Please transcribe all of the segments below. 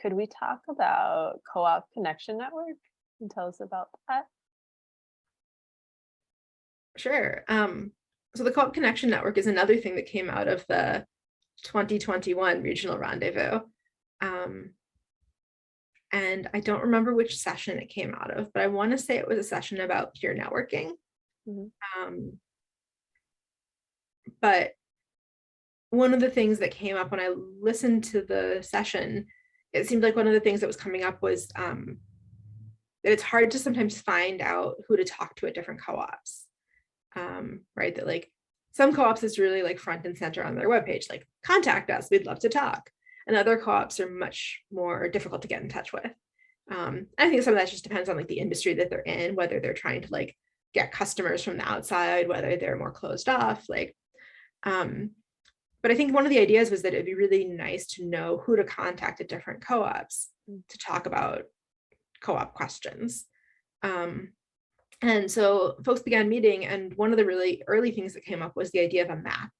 could we talk about Co-op Connection Network and tell us about that? Sure. So the Co-op Connection Network is another thing that came out of the 2021 Regional Rendezvous. And I don't remember which session it came out of, but I want to say it was a session about peer networking. But one of the things that came up when I listened to the session, it seemed like one of the things that was coming up was that it's hard to sometimes find out who to talk to at different co-ops, right? That like some co-ops is really like front and center on their webpage, like contact us, we'd love to talk. And other co-ops are much more difficult to get in touch with. I think some of that just depends on like the industry that they're in, whether they're trying to like get customers from the outside, whether they're more closed off, like, but I think one of the ideas was that it'd be really nice to know who to contact at different co-ops to talk about co-op questions. And so folks began meeting, and one of the really early things that came up was the idea of a map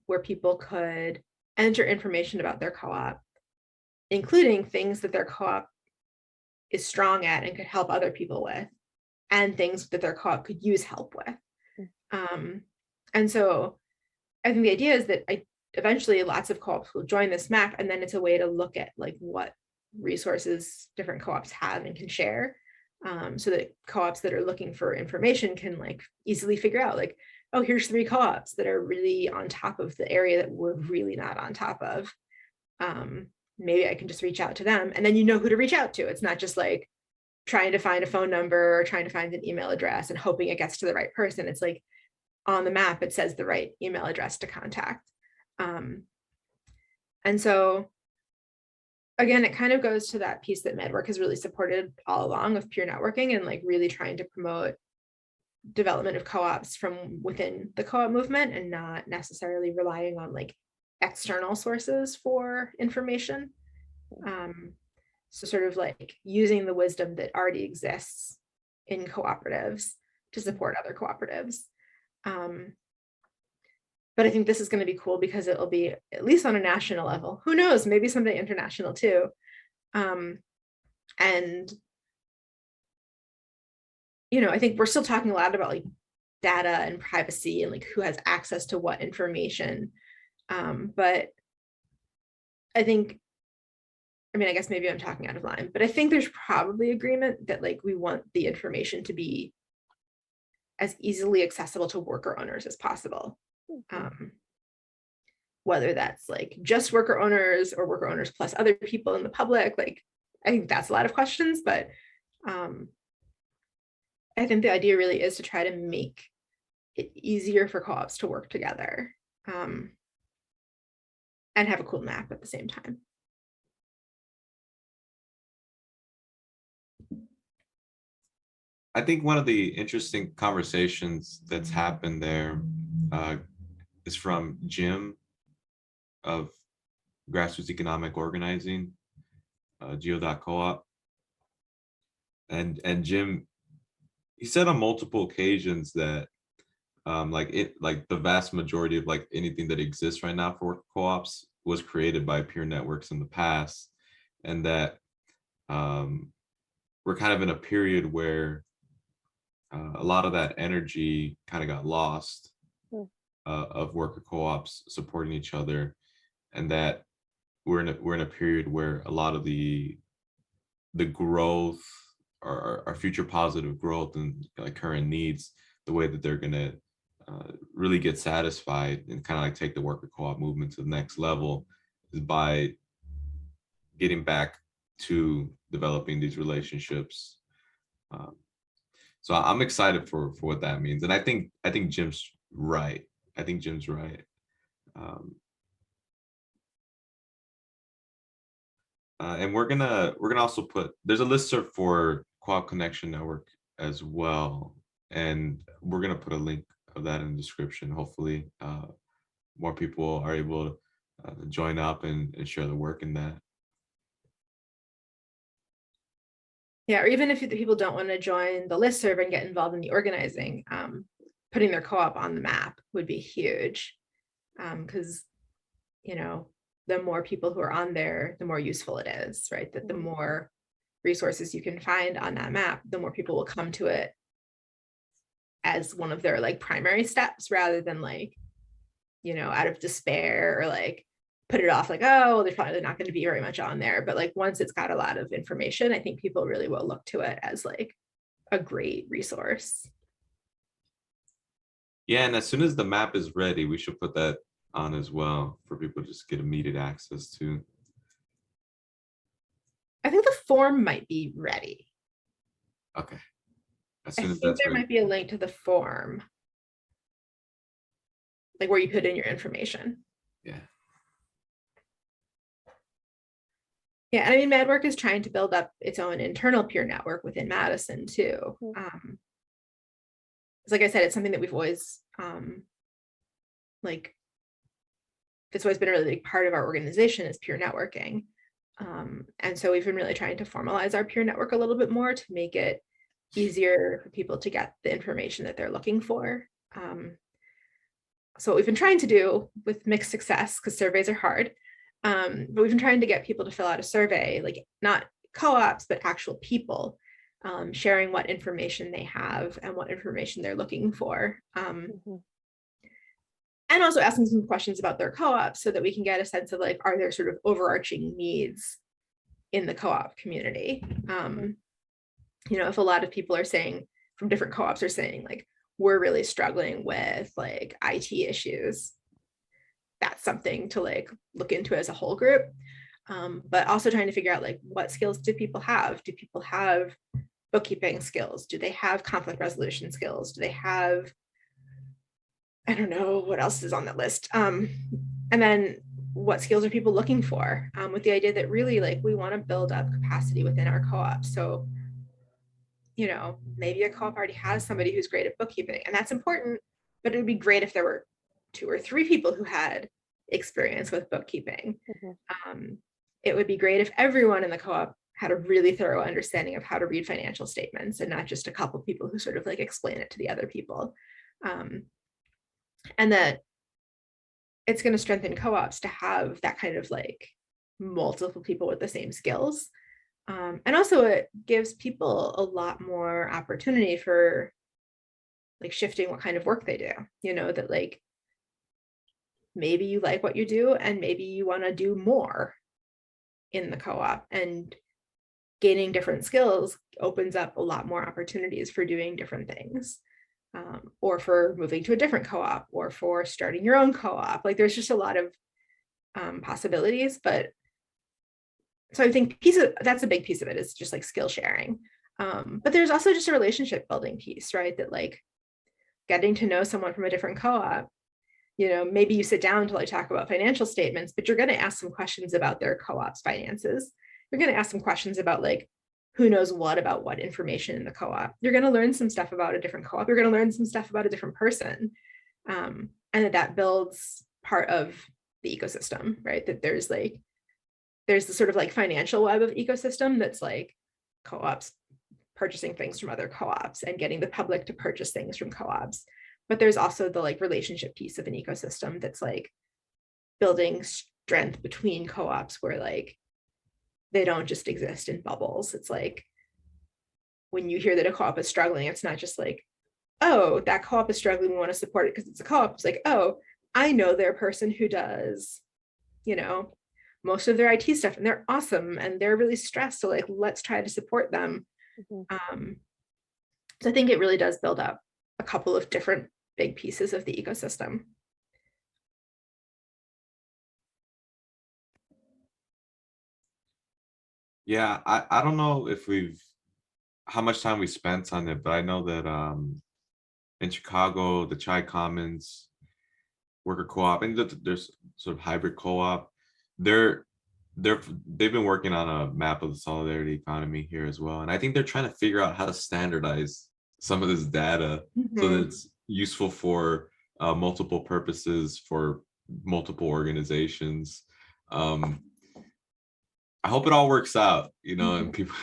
where people could enter information about their co-op, including things that their co-op is strong at and could help other people with, and things that their co-op could use help with. And so I think the idea is that eventually lots of co-ops will join this map, and then it's a way to look at like what resources different co-ops have and can share, so that co-ops that are looking for information can like easily figure out like, oh, here's 3 co-ops that are really on top of the area that we're really not on top of. Maybe I can just reach out to them, and then you know who to reach out to. It's not just like trying to find a phone number or trying to find an email address and hoping it gets to the right person. It's like on the map, it says the right email address to contact. And so again, it kind of goes to that piece that MadWorc has really supported all along of peer networking and like really trying to promote development of co-ops from within the co-op movement and not necessarily relying on like external sources for information. So sort of like using the wisdom that already exists in cooperatives to support other cooperatives. But I think this is going to be cool because it'll be at least on a national level. Who knows, maybe someday international too. And you know, I think we're still talking a lot about like data and privacy and like who has access to what information. But I think, I mean, I guess maybe I'm talking out of line, but I think there's probably agreement that like we want the information to be as easily accessible to worker owners as possible. Whether that's like just worker owners or worker owners plus other people in the public, like I think that's a lot of questions, but I think the idea really is to try to make it easier for co-ops to work together and have a cool map at the same time. I think one of the interesting conversations that's happened there is from Jim of Grassroots Economic Organizing, geo.coop. And Jim, he said on multiple occasions that like the vast majority of like anything that exists right now for co-ops was created by peer networks in the past, and that we're kind of in a period where a lot of that energy kind of got lost of worker co-ops supporting each other, and that we're in a period where a lot of the growth, our future positive growth and like current needs, the way that they're gonna really get satisfied and kind of like take the worker co-op movement to the next level is by getting back to developing these relationships. So I'm excited for what that means, and I think Jim's right. I think Jim's right. And we're gonna also put, there's a listserv for Co-op Connection Network as well, and we're gonna put a link of that in the description. Hopefully, more people are able to join up and share the work in that. Yeah, or even if people don't want to join the listserv and get involved in the organizing, putting their co-op on the map would be huge. Because, you know, the more people who are on there, the more useful it is, right? That the more resources you can find on that map, the more people will come to it as one of their like primary steps, rather than like, you know, out of despair or like put it off like, oh, there's probably not going to be very much on there. But like once it's got a lot of information, I think people really will look to it as like a great resource. Yeah, and as soon as the map is ready, we should put that on as well for people to just get immediate access to. I think the form might be ready. Okay. As I soon as think that's there ready. might be a link to the form, like where you put in your information. Yeah. Yeah, and I mean, MadWorc is trying to build up its own internal peer network within Madison too. Like I said, it's something that we've always like, it's always been a really big part of our organization is peer networking. And so we've been really trying to formalize our peer network a little bit more to make it easier for people to get the information that they're looking for. So what we've been trying to do with mixed success, because surveys are hard, but we've been trying to get people to fill out a survey, like not co-ops, but actual people, sharing what information they have and what information they're looking for. And also asking some questions about their co-op so that we can get a sense of like, are there sort of overarching needs in the co-op community? You know, if a lot of people are saying from different co-ops are saying like, we're really struggling with like IT issues, that's something to like look into as a whole group. But also trying to figure out like, what skills do people have? Do people have bookkeeping skills? Do they have conflict resolution skills? Do they have, I don't know what else is on that list. And then what skills are people looking for, with the idea that really like we want to build up capacity within our co-op. So, you know, maybe a co-op already has somebody who's great at bookkeeping, and that's important, but it would be great if there were 2 or 3 people who had experience with bookkeeping. It would be great if everyone in the co-op had a really thorough understanding of how to read financial statements and not just a couple people who sort of like explain it to the other people. And that it's going to strengthen co-ops to have that kind of like multiple people with the same skills. And also it gives people a lot more opportunity for like shifting what kind of work they do, you know, that like maybe you like what you do and maybe you want to do more in the co-op, and gaining different skills opens up a lot more opportunities for doing different things. Or for moving to a different co-op, or for starting your own co-op. Like there's just a lot of possibilities, but so I think that's a big piece of it, is just like skill sharing. But there's also just a relationship building piece, right? That like getting to know someone from a different co-op, you know, maybe you sit down to like talk about financial statements, but you're going to ask some questions about their co-op's finances. You're going to ask some questions about like, who knows what about what information in the co-op. You're going to learn some stuff about a different co-op. You're going to learn some stuff about a different person. And that builds part of the ecosystem, right? That there's the sort of like financial web of ecosystem that's like co-ops purchasing things from other co-ops and getting the public to purchase things from co-ops. But there's also the like relationship piece of an ecosystem that's like building strength between co-ops, where like they don't just exist in bubbles. It's like when you hear that a co-op is struggling, it's not just like, oh, that co-op is struggling, we want to support it because it's a co-op. It's like, oh, I know their person who does, you know, most of their IT stuff, and they're awesome and they're really stressed. So like, let's try to support them. So I think it really does build up a couple of different big pieces of the ecosystem. Yeah, I don't know if how much time we spent on it, but I know that in Chicago, the Chai Commons worker co-op, and there's sort of hybrid co-op. They've been working on a map of the solidarity economy here as well, and I think they're trying to figure out how to standardize some of this data so that it's useful for multiple purposes for multiple organizations. I hope it all works out, you know, and people.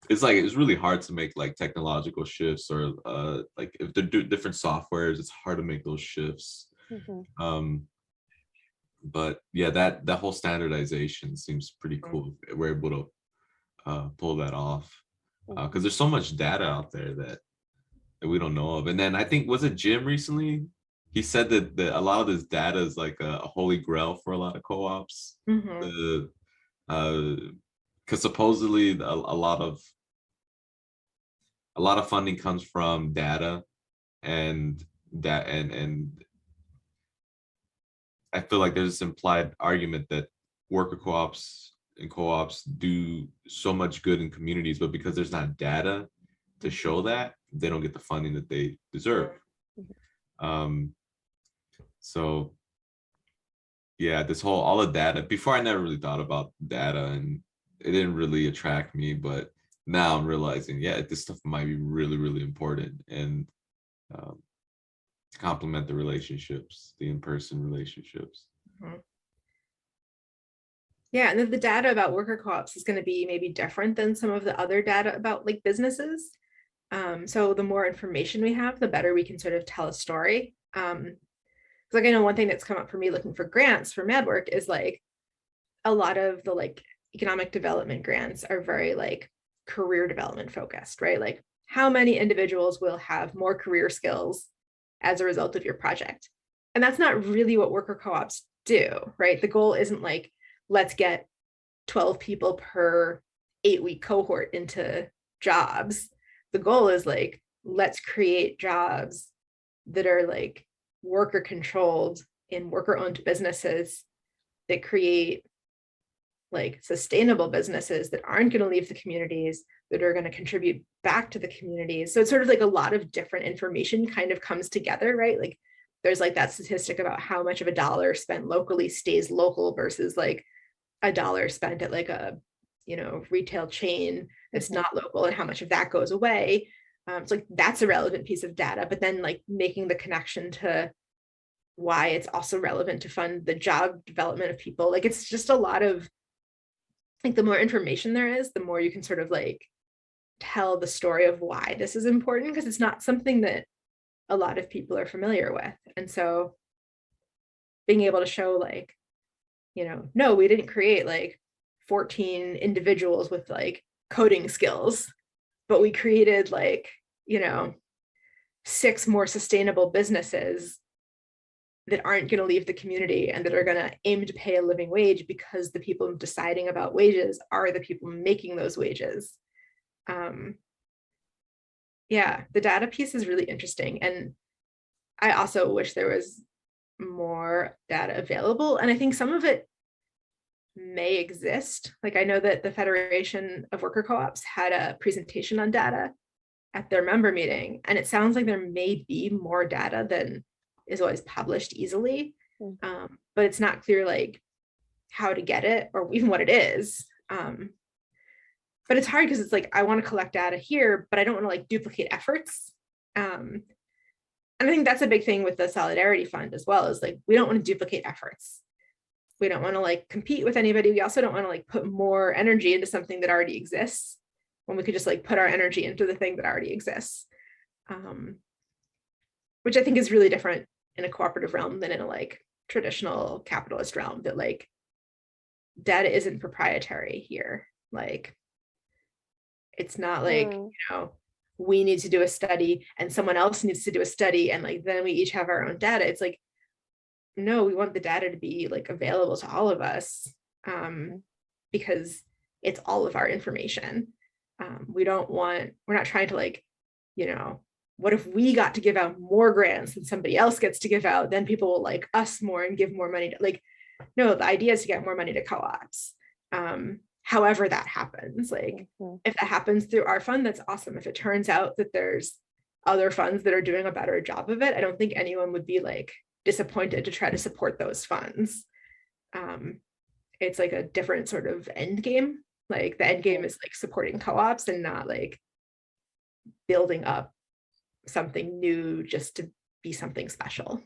It's really hard to make like technological shifts, or like if they're different softwares, it's hard to make those shifts. But yeah, that whole standardization seems pretty cool. If we're able to pull that off, because there's so much data out there that we don't know of. And then I think, was it Jim recently? He said that a lot of this data is like a holy grail for a lot of co-ops. Because supposedly a lot of funding comes from data, and that and I feel like there's this implied argument that worker co-ops and co-ops do so much good in communities, but because there's not data to show that, they don't get the funding that they deserve. So yeah, all the data, before I never really thought about data and it didn't really attract me, but now I'm realizing, yeah, this stuff might be really, really important, and to complement the relationships, the in-person relationships. Yeah, and then the data about worker co-ops is going to be maybe different than some of the other data about like businesses. So the more information we have, the better we can sort of tell a story. Like I know one thing that's come up for me looking for grants for MadWorc is like a lot of the like economic development grants are very like career development focused, right? Like how many individuals will have more career skills as a result of your project? And that's not really what worker co-ops do, right? The goal isn't like, let's get 12 people per 8-week cohort into jobs. The goal is like, let's create jobs that are like worker controlled in worker owned businesses that create like sustainable businesses that aren't going to leave the communities, that are going to contribute back to the communities. So it's sort of like a lot of different information kind of comes together, right? Like there's like that statistic about how much of a dollar spent locally stays local versus like a dollar spent at like a, you know, retail chain that's not local, and how much of that goes away. So like that's a relevant piece of data, but then like making the connection to why it's also relevant to fund the job development of people. Like it's just a lot of like, the more information there is, the more you can sort of like tell the story of why this is important, because it's not something that a lot of people are familiar with. And so being able to show like, you know, no, we didn't create like 14 individuals with like coding skills, but we created like, you know, 6 more sustainable businesses that aren't going to leave the community and that are going to aim to pay a living wage, because the people deciding about wages are the people making those wages. Yeah, the data piece is really interesting. And I also wish there was more data available. And I think some of it may exist. Like I know that the Federation of Worker Co-ops had a presentation on data at their member meeting, and it sounds like there may be more data than is always published easily, but it's not clear like how to get it or even what it is. But it's hard because it's like, I want to collect data here, but I don't want to like duplicate efforts. And I think that's a big thing with the Solidarity Fund as well, is like, we don't want to duplicate efforts. We don't want to like compete with anybody. We also don't want to like put more energy into something that already exists, when we could just like put our energy into the thing that already exists. Which I think is really different in a cooperative realm than in a like traditional capitalist realm, that like data isn't proprietary here. Like it's not like, you know, we need to do a study and someone else needs to do a study and like then we each have our own data. It's like, no, we want the data to be like available to all of us, because it's all of our information. We're not trying to like, you know, what if we got to give out more grants than somebody else gets to give out, then people will like us more and give more money to, like, no, the idea is to get more money to co-ops. However that happens, like if that happens through our fund, that's awesome. If it turns out that there's other funds that are doing a better job of it, I don't think anyone would be like disappointed to try to support those funds. It's like a different sort of end game. Like the end game is like supporting co-ops and not like building up something new just to be something special.